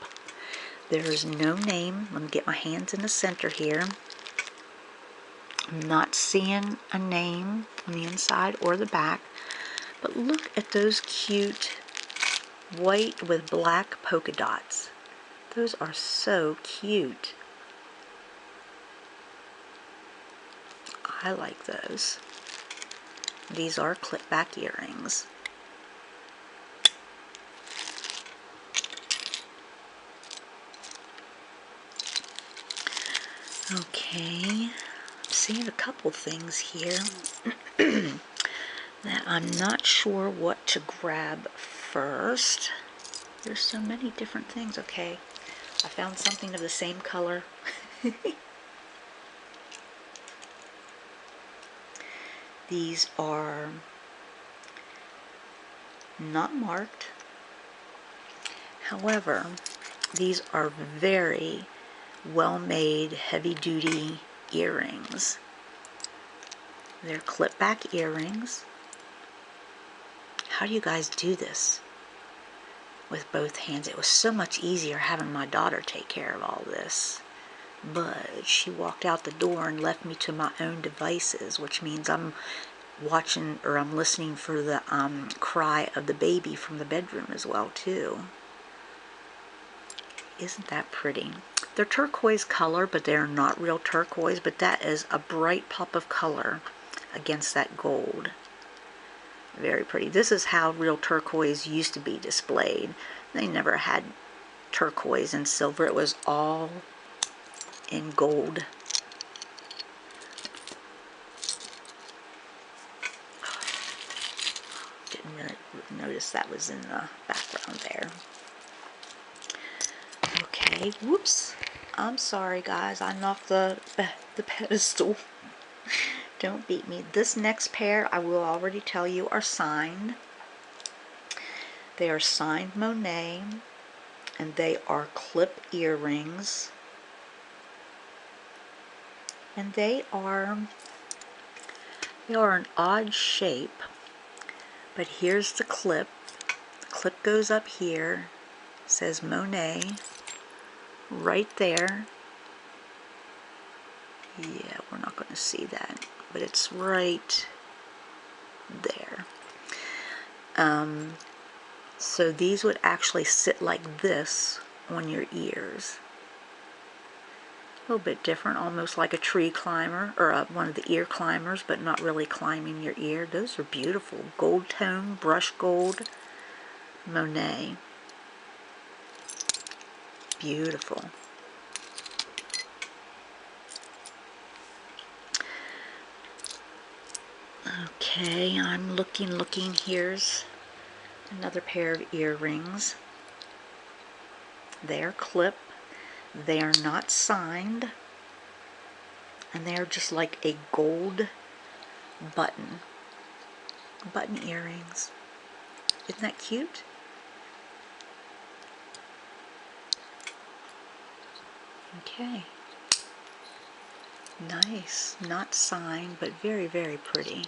There's no name. Let me get my hands in the center here. I'm not seeing a name on the inside or the back, but look at those cute white with black polka dots. Those are so cute. I like those. These are clip back earrings. Okay, I'm seeing a couple things here that I'm not sure what to grab first. There's so many different things. Okay, I found something of the same color. These are not marked. However, these are very well-made, heavy-duty earrings. They're clip-back earrings. How do you guys do this with both hands? It was so much easier having my daughter take care of all this. But she walked out the door and left me to my own devices, which means I'm watching or I'm listening for the cry of the baby from the bedroom as well too. Isn't that pretty? They're turquoise color, but they're not real turquoise, but that is a bright pop of color against that gold. Very pretty. This is how real turquoise used to be displayed. They never had turquoise and silver. It was all in gold. Didn't really notice that was in the background there. Okay, whoops. I'm sorry, guys. I knocked the pedestal. Don't beat me. This next pair, I will already tell you, are signed. They are signed Monet, and they are clip earrings. And they are an odd shape, but here's the clip. The clip goes up here, says Monet, right there. Yeah, we're not going to see that, but it's right there. So these would actually sit like this on your ears. A little bit different, almost like a tree climber, or one of the ear climbers, but not really climbing your ear. Those are beautiful. Gold tone, brush gold, Monet. Beautiful. Okay, I'm looking. Here's another pair of earrings. They are clip. They are not signed. And they are just like a gold button. Button earrings. Isn't that cute? Okay. Nice. Not signed, but very, very pretty.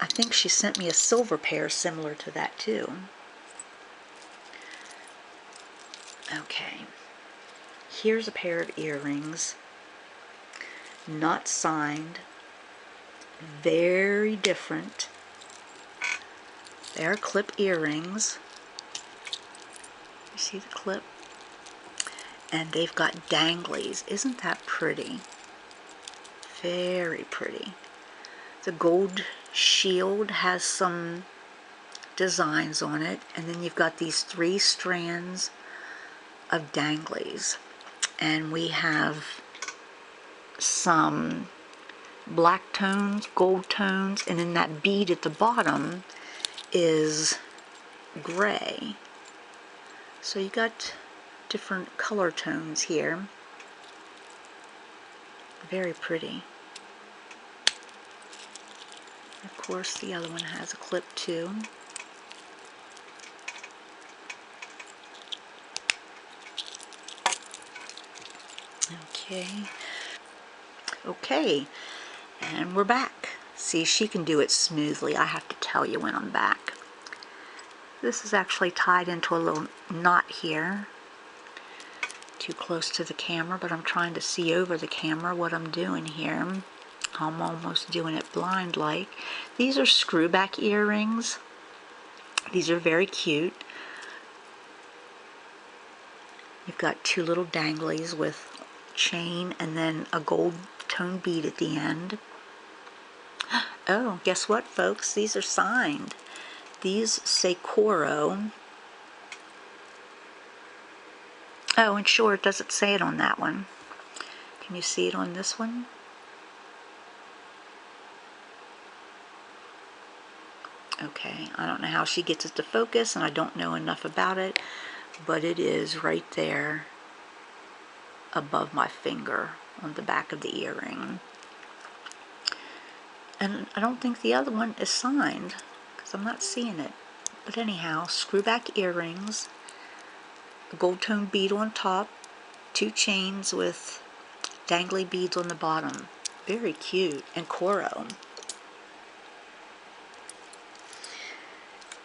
I think she sent me a silver pair similar to that too. Okay. Here's a pair of earrings. Not signed. Very different. They are clip earrings. You see the clip? And they've got danglies. Isn't that pretty? Very pretty. The gold shield has some designs on it, and then you've got these 3 strands of danglies. And we have some black tones, gold tones, and then that bead at the bottom is gray. So you got different color tones here. Very pretty. Of course, the other one has a clip too. Okay, and we're back. See, she can do it smoothly. I have to tell you when I'm back. This is actually tied into a little knot here. Too close to the camera, but I'm trying to see over the camera what I'm doing here. I'm almost doing it blind like. These are screwback earrings. These are very cute. You've got two little danglies with chain and then a gold tone bead at the end. Oh, guess what, folks? These are signed. These say Coro. Oh, and sure, it doesn't say it on that one. Can you see it on this one? Okay, I don't know how she gets it to focus, and I don't know enough about it, but it is right there above my finger on the back of the earring. And I don't think the other one is signed, because I'm not seeing it. But anyhow, screwback earrings, a gold tone bead on top, two chains with dangly beads on the bottom. Very cute, and Coro.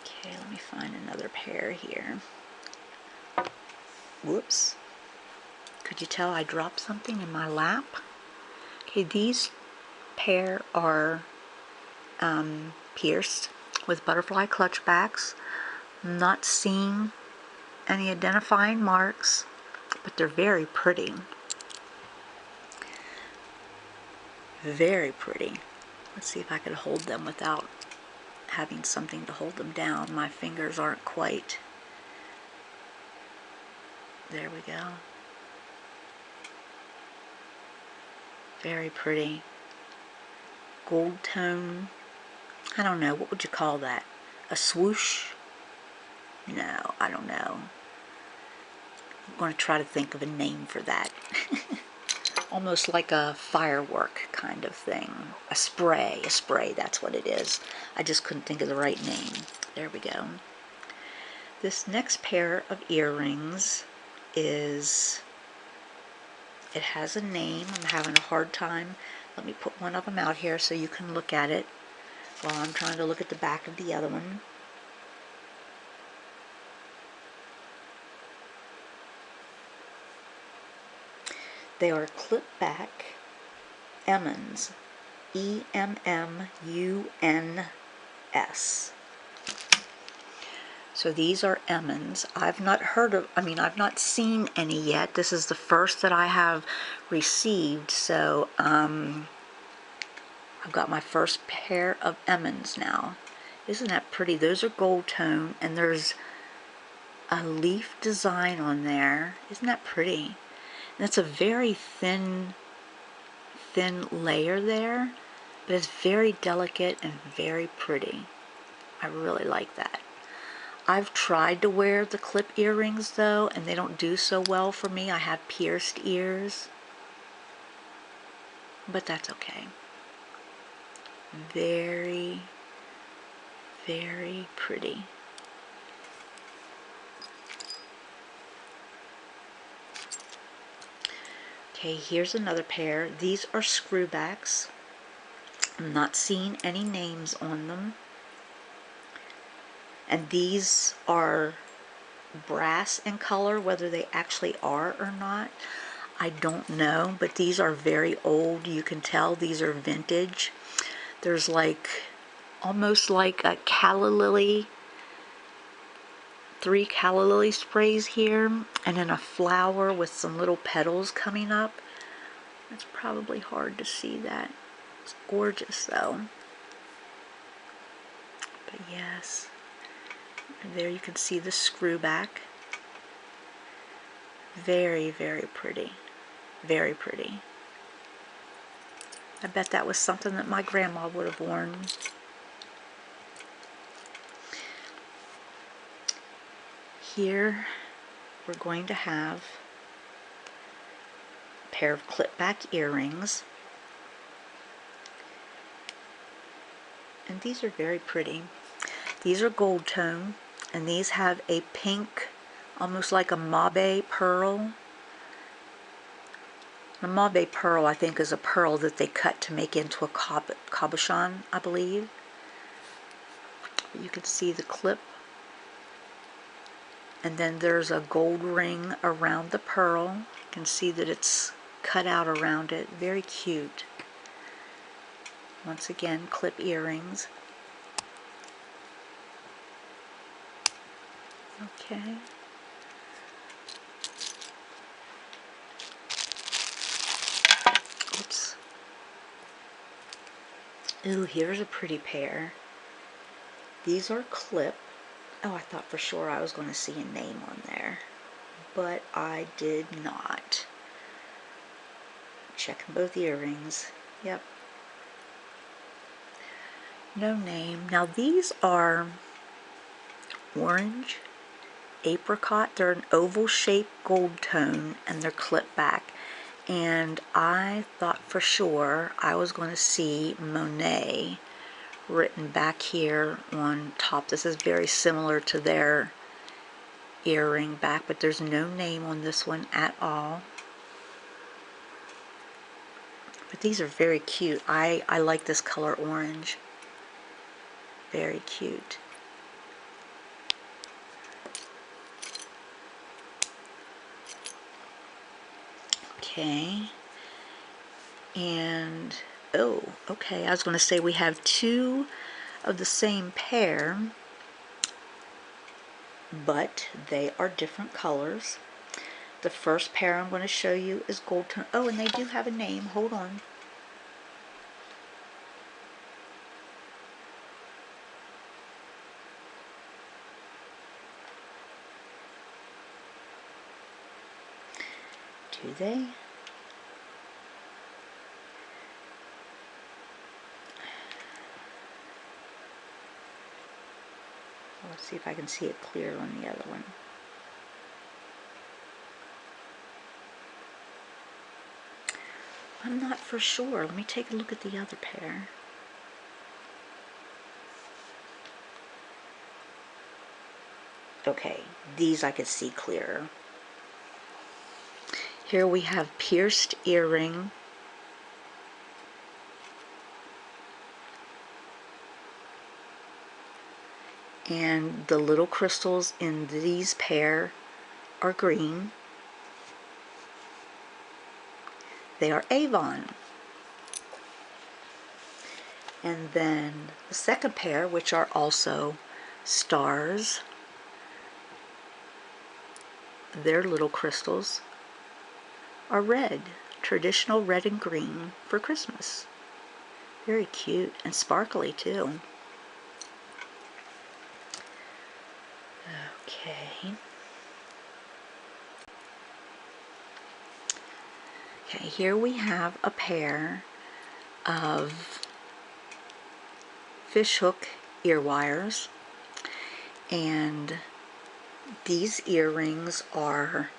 Okay, let me find another pair here. Whoops. Could you tell I dropped something in my lap? Okay, these pair are pierced with butterfly clutch backs. I'm not seeing any identifying marks, but they're very pretty. Very pretty. Let's see if I could hold them without having something to hold them down. My fingers aren't quite. There we go. Very pretty. Gold tone. I don't know, what would you call that? A swoosh? No, I don't know. I'm going to try to think of a name for that. Almost like a firework kind of thing. A spray, that's what it is. I just couldn't think of the right name. There we go. This next pair of earrings is, it has a name. I'm having a hard time. Let me put one of them out here so you can look at it while I'm trying to look at the back of the other one. They are clip back Emmons. E-M-M-U-N-S. So these are Emmons. I've not heard of, I've not seen any yet. This is the first that I have received. So I've got my first pair of Emmons now. Isn't that pretty? Those are gold tone, and there's a leaf design on there. Isn't that pretty? And it's a very thin layer there, but it's very delicate and very pretty. I really like that. I've tried to wear the clip earrings though, and they don't do so well for me. I have pierced ears, but that's okay. Very, very pretty. Okay, here's another pair. These are screwbacks. I'm not seeing any names on them. And these are brass in color. Whether they actually are or not, I don't know. But these are very old. You can tell these are vintage. There's like, almost like a calla lily, 3 calla lily sprays here, and then a flower with some little petals coming up. It's probably hard to see that. It's gorgeous though. But yes, and there you can see the screwback. Very, very pretty. Very pretty. I bet that was something that my grandma would have worn. Here we're going to have a pair of clip-back earrings. And these are very pretty. These are gold tone, and these have a pink, almost like a mauve pearl. A mauve pearl, I think, is a pearl that they cut to make into a cabochon, I believe. You can see the clip. And then there's a gold ring around the pearl. You can see that it's cut out around it. Very cute. Once again, clip earrings. Okay. Oops. Ooh, here's a pretty pair. These are clip. Oh, I thought for sure I was going to see a name on there, but I did not. Checking both earrings. Yep. No name. Now these are orange apricot. They're an oval shaped gold tone and they're clip back. And I thought for sure I was going to see Monet written back here on top. This is very similar to their earring back, but there's no name on this one at all. But these are very cute. I like this color orange. Very cute. Okay. And, oh, okay, I was going to say we have two of the same pair, but they are different colors. The first pair I'm going to show you is gold tone. Oh, and they do have a name. Hold on. Do they? Let's see if I can see it clear on the other one. I'm not for sure. Let me take a look at the other pair. Okay, these I could see clearer. Here we have pierced earring. And the little crystals in these pair are green. They are Avon. And then the second pair, which are also stars, their little crystals are red, traditional red and green for Christmas. Very cute and sparkly too. Okay. Okay, here we have a pair of fishhook ear wires, and these earrings are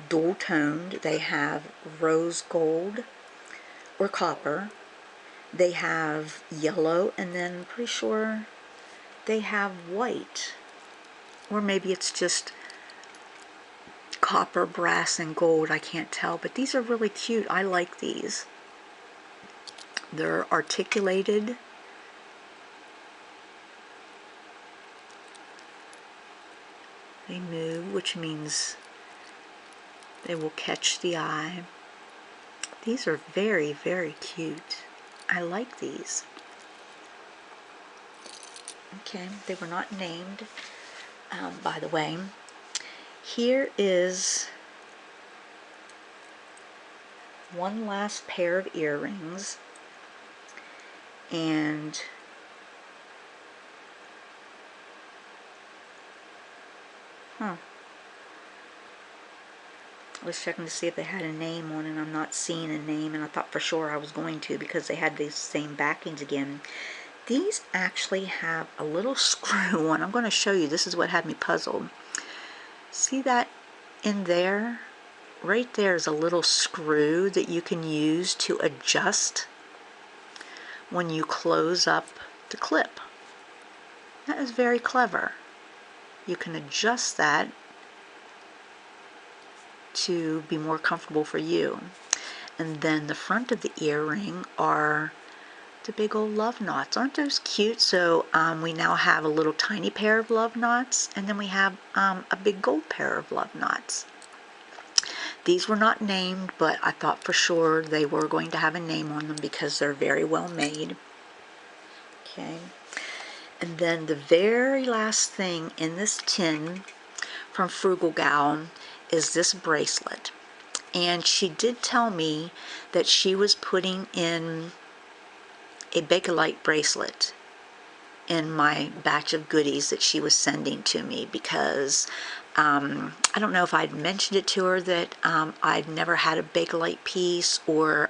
dual toned. They have rose gold or copper. They have yellow, and then I'm pretty sure they have white, or maybe it's just copper, brass, and gold. I can't tell, but these are really cute. I like these. They're articulated. They move, which means they will catch the eye. These are very, very cute. I like these. Okay, they were not named, by the way. Here is one last pair of earrings, and I was checking to see if they had a name on it. I'm not seeing a name, and I thought for sure I was going to because they had these same backings again. These actually have a little screw on. I'm going to show you. This is what had me puzzled. See that in there? Right there is a little screw that you can use to adjust when you close up the clip. That is very clever. You can adjust that to be more comfortable for you. And then the front of the earring are the big old love knots. Aren't those cute? So we now have a little tiny pair of love knots, and then we have a big gold pair of love knots. These were not named, but I thought for sure they were going to have a name on them because they're very well made. Okay. And then the very last thing in this tin from Frugal Gal is this bracelet. And she did tell me that she was putting in a Bakelite bracelet in my batch of goodies that she was sending to me, because I don't know if I'd mentioned it to her that I'd never had a Bakelite piece, or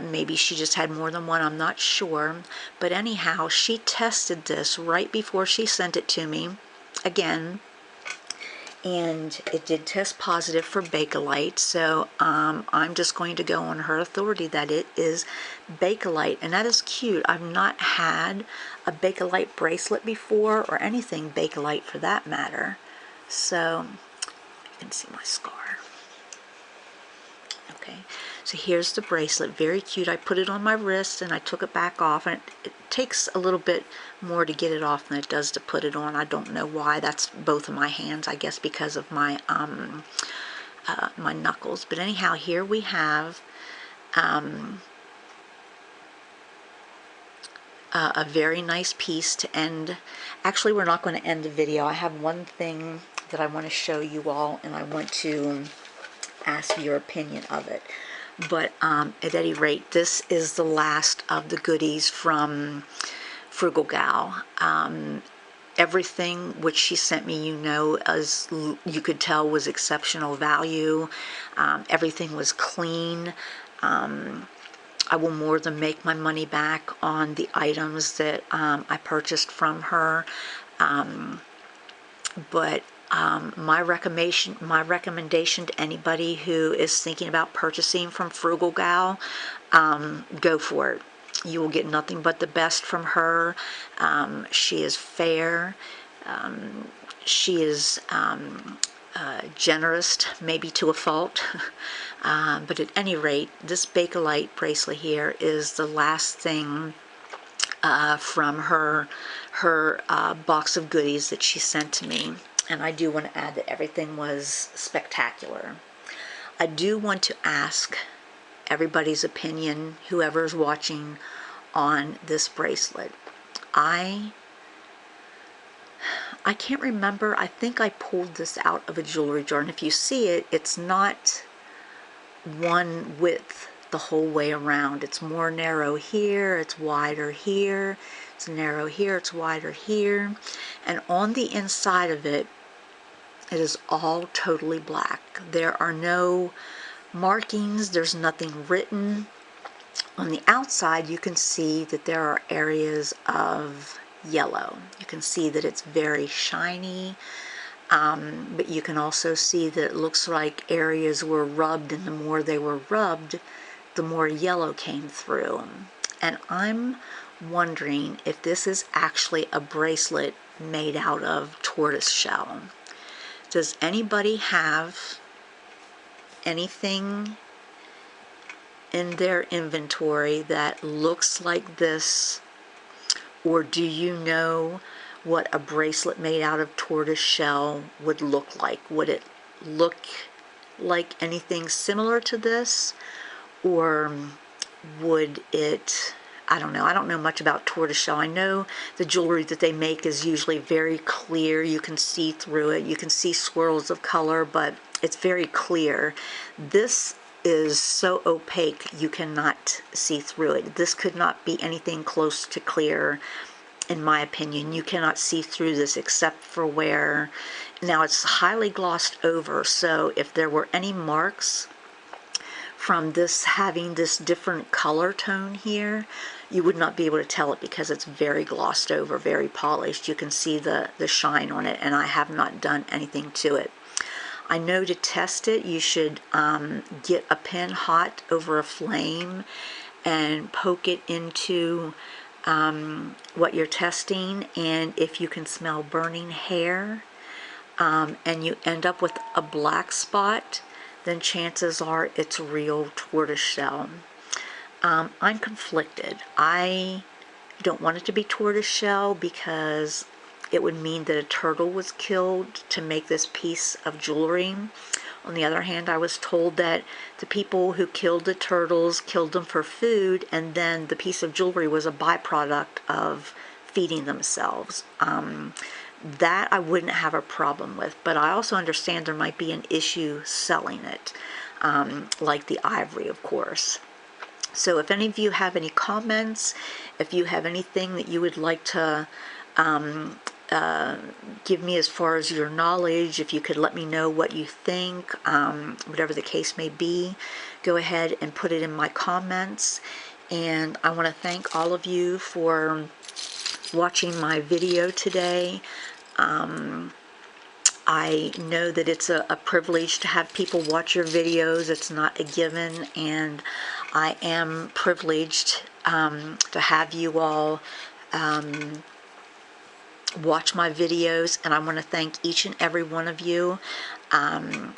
maybe she just had more than one, I'm not sure. But anyhow, she tested this right before she sent it to me again, and it did test positive for Bakelite, so I'm just going to go on her authority that it is Bakelite, and that is cute. I've not had a Bakelite bracelet before, or anything Bakelite for that matter, so you can see my scar. Okay, so here's the bracelet, very cute. I put it on my wrist and I took it back off, and it takes a little bit more to get it off than it does to put it on. I don't know why. That's both of my hands, I guess because of my my knuckles. But anyhow, here we have a very nice piece to end. Actually, we're not going to end the video. I have one thing that I want to show you all, and I want to ask your opinion of it. But at any rate, this is the last of the goodies from Frugal Gal. Everything which she sent me, you know, as you could tell, was exceptional value. Everything was clean. I will more than make my money back on the items that I purchased from her. But my recommendation to anybody who is thinking about purchasing from Frugal Gal, go for it. You will get nothing but the best from her. She is fair. She is generous, maybe to a fault. But at any rate, this Bakelite bracelet here is the last thing from her box of goodies that she sent to me. And I do want to add that everything was spectacular. I do want to ask everybody's opinion, whoever's watching, on this bracelet. I can't remember. I think I pulled this out of a jewelry jar, and if you see it, it's not one width the whole way around. It's more narrow here, it's wider here, it's narrow here, it's wider here, and on the inside of it, it is all totally black. There are no markings, there's nothing written. On the outside, you can see that there are areas of yellow. You can see that it's very shiny, but you can also see that it looks like areas were rubbed, and the more they were rubbed, the more yellow came through. And I'm wondering if this is actually a bracelet made out of tortoise shell. Does anybody have anything in their inventory that looks like this? Or do you know what a bracelet made out of tortoise shell would look like? Would it look like anything similar to this? Or would it, I don't know. I don't know much about tortoise shell. I know the jewelry that they make is usually very clear. You can see through it. You can see swirls of color, but it's very clear. This is so opaque you cannot see through it. This could not be anything close to clear, in my opinion. You cannot see through this except for where, now it's highly glossed over, so if there were any marks from this having this different color tone here, you would not be able to tell it because it's very glossed over, very polished. You can see the shine on it, and I have not done anything to it. I know to test it, you should get a pin hot over a flame and poke it into what you're testing, and if you can smell burning hair and you end up with a black spot, then chances are it's real tortoise shell. I'm conflicted. I don't want it to be tortoise shell because it would mean that a turtle was killed to make this piece of jewelry. On the other hand, I was told that the people who killed the turtles killed them for food, and then the piece of jewelry was a byproduct of feeding themselves. That I wouldn't have a problem with, but I also understand there might be an issue selling it, like the ivory, of course. So if any of you have any comments, if you have anything that you would like to give me as far as your knowledge, if you could let me know what you think, whatever the case may be, go ahead and put it in my comments. And I want to thank all of you for watching my video today. I know that it's a privilege to have people watch your videos. It's not a given, and I am privileged to have you all watch my videos, and I want to thank each and every one of you.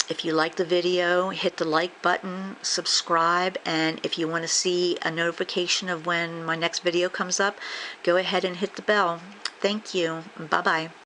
If you like the video, hit the like button, subscribe, and if you want to see a notification of when my next video comes up, go ahead and hit the bell. Thank you. Bye-bye.